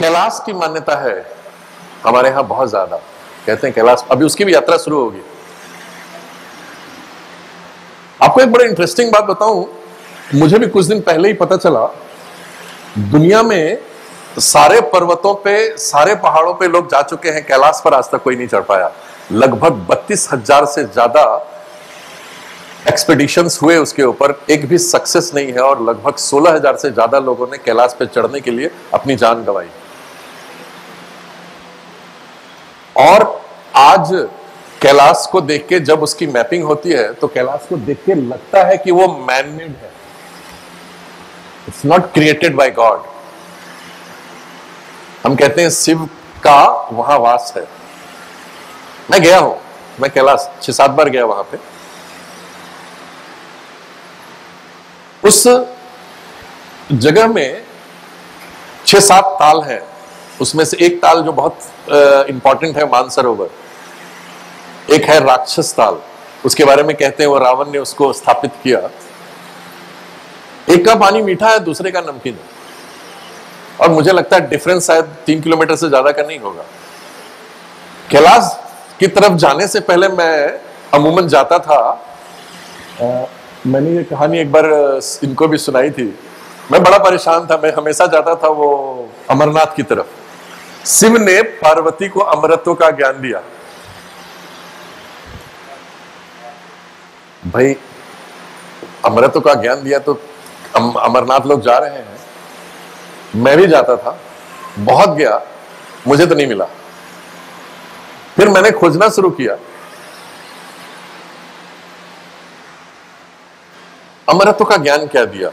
कैलाश की मान्यता है हमारे यहां बहुत ज्यादा। कहते हैं कैलाश, अभी उसकी भी यात्रा शुरू होगी। आपको एक बड़ा इंटरेस्टिंग बात बताऊं, मुझे भी कुछ दिन पहले ही पता चला, दुनिया में सारे पर्वतों पे, सारे पहाड़ों पे लोग जा चुके हैं, कैलाश पर आज तक कोई नहीं चढ़ पाया। लगभग 32,000 से ज्यादा एक्सपेडिशंस हुए उसके ऊपर, एक भी सक्सेस नहीं है, और लगभग 16,000 से ज्यादा लोगों ने कैलाश पे चढ़ने के लिए अपनी जान गंवाई। और आज कैलाश को देख के जब उसकी मैपिंग होती है तो कैलाश को देख के लगता है कि वो मैन मेड है, it's not created by God. हम कहते हैं शिव का वहां वास है। मैं गया हूं, मैं कैलाश 6-7 बार गया वहां पे। उस जगह में 6-7 ताल है, उसमें से एक ताल जो बहुत इंपॉर्टेंट है, मानसरोवर। एक है राक्षस ताल, उसके बारे में कहते हैं वो रावण ने उसको स्थापित किया। एक का पानी मीठा है, दूसरे का नमकीन है, और मुझे लगता है डिफरेंस शायद 3 किलोमीटर से ज्यादा का नहीं होगा। कैलाश की तरफ जाने से पहले मैं अमूमन जाता था, मैंने ये कहानी एक बार इनको भी सुनाई थी। मैं बड़ा परेशान था, मैं हमेशा जाता था वो अमरनाथ की तरफ। शिव ने पार्वती को अमृतों का ज्ञान दिया। भाई अमृतों का ज्ञान दिया तो अमरनाथ लोग जा रहे हैं, मैं भी जाता था, बहुत गया, मुझे तो नहीं मिला। फिर मैंने खोजना शुरू किया, अमृतों का ज्ञान क्या दिया।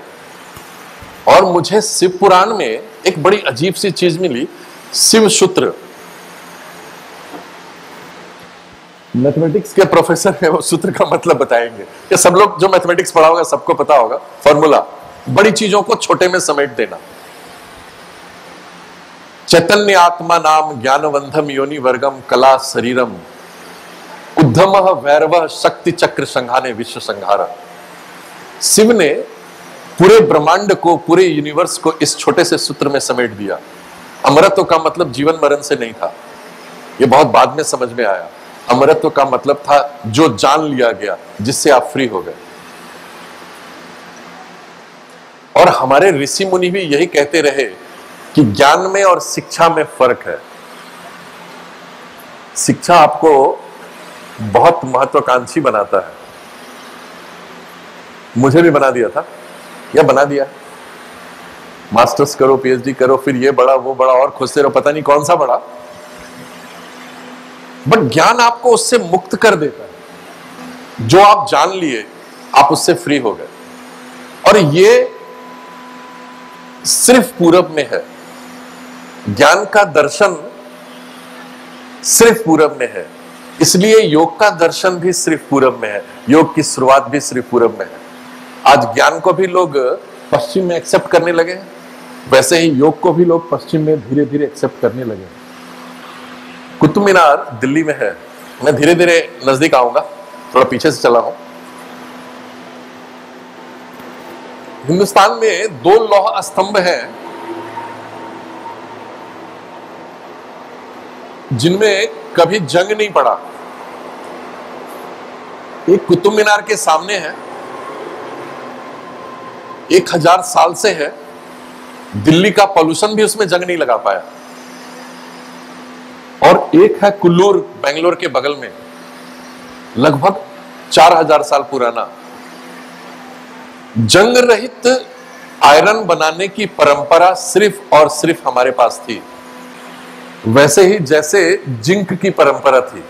और मुझे शिव पुराण में एक बड़ी अजीब सी चीज मिली, शिव सूत्र। मैथमेटिक्स के प्रोफेसर है, वो सूत्र का मतलब बताएंगे। ये सब लोग जो मैथमेटिक्स पढ़ा होगा सबको पता होगा, फॉर्मूला, बड़ी चीजों को छोटे में समेट देना। चैतन्य आत्मा नाम ज्ञानवंधम योनि वर्गम कला शरीरम उद्धम वैरव शक्ति चक्र संघाने विश्व संघारा। शिव ने पूरे ब्रह्मांड को, पूरे यूनिवर्स को इस छोटे से सूत्र में समेट दिया। अमृतों का मतलब जीवन मरण से नहीं था, ये बहुत बाद में समझ में आया। अमृतों का मतलब था जो जान लिया गया, जिससे आप फ्री हो गए। और हमारे ऋषि मुनि भी यही कहते रहे कि ज्ञान में और शिक्षा में फर्क है। शिक्षा आपको बहुत महत्वाकांक्षी बनाता है, मुझे भी बना दिया था, या बना दिया। मास्टर्स करो, पीएचडी करो, फिर ये बड़ा वो बड़ा, और खोजते रहो, पता नहीं कौन सा बड़ा। बट ज्ञान आपको उससे मुक्त कर देता है। जो आप जान लिए, आप उससे फ्री हो गए। और ये सिर्फ पूरब में है, ज्ञान का दर्शन सिर्फ पूरब में है। इसलिए योग का दर्शन भी सिर्फ पूरब में है, योग की शुरुआत भी सिर्फ पूरब में है। आज ज्ञान को भी लोग पश्चिम में एक्सेप्ट करने लगे हैं, वैसे ही योग को भी लोग पश्चिम में धीरे धीरे एक्सेप्ट करने लगे हैं। कुतुब मीनार दिल्ली में है, मैं धीरे धीरे नजदीक आऊंगा, थोड़ा पीछे से चला हूं। हिंदुस्तान में 2 लौह स्तंभ हैं जिनमें कभी जंग नहीं पड़ा। एक कुतुब मीनार के सामने है, 1000 साल से है, दिल्ली का पॉल्यूशन भी उसमें जंग नहीं लगा पाया। और एक है कुल्लूर, बेंगलोर के बगल में, लगभग 4000 साल पुराना। जंग रहित आयरन बनाने की परंपरा सिर्फ और सिर्फ हमारे पास थी, वैसे ही जैसे जिंक की परंपरा थी।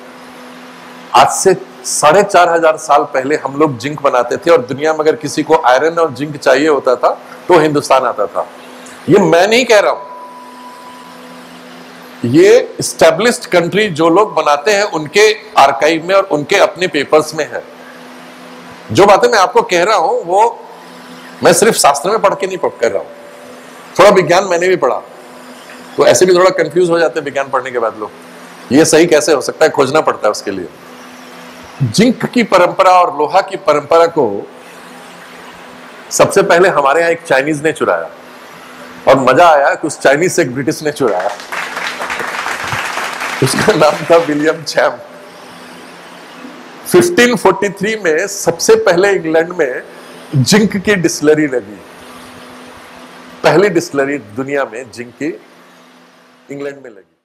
आज से 4500 साल पहले हम लोग जिंक बनाते थे, और दुनिया में अगर किसी को आयरन और जिंक चाहिए होता था तो हिंदुस्तान आता था। ये मैं नहीं कह रहा हूं, ये एस्टैब्लिश्ड कंट्री जो लोग बनाते हैं उनके आर्काइव में और उनके अपने पेपर्स में है। जो बातें मैं आपको कह रहा हूं वो मैं सिर्फ शास्त्र में पढ़ के नहीं कर रहा हूं, थोड़ा विज्ञान मैंने भी पढ़ा, तो ऐसे भी थोड़ा कंफ्यूज हो जाते हैं विज्ञान पढ़ने के बाद लोग, ये सही कैसे हो सकता है, खोजना पड़ता है उसके लिए। जिंक की परंपरा और लोहा की परंपरा को सबसे पहले हमारे यहां एक चाइनीज ने चुराया। और मजा आया कि उस चाइनीज से एक ब्रिटिश ने चुराया। उसका नाम था विलियम चैम्प। 1543 में सबसे पहले इंग्लैंड में जिंक की डिस्टिलरी लगी। पहली डिस्टिलरी दुनिया में जिंक की इंग्लैंड में लगी।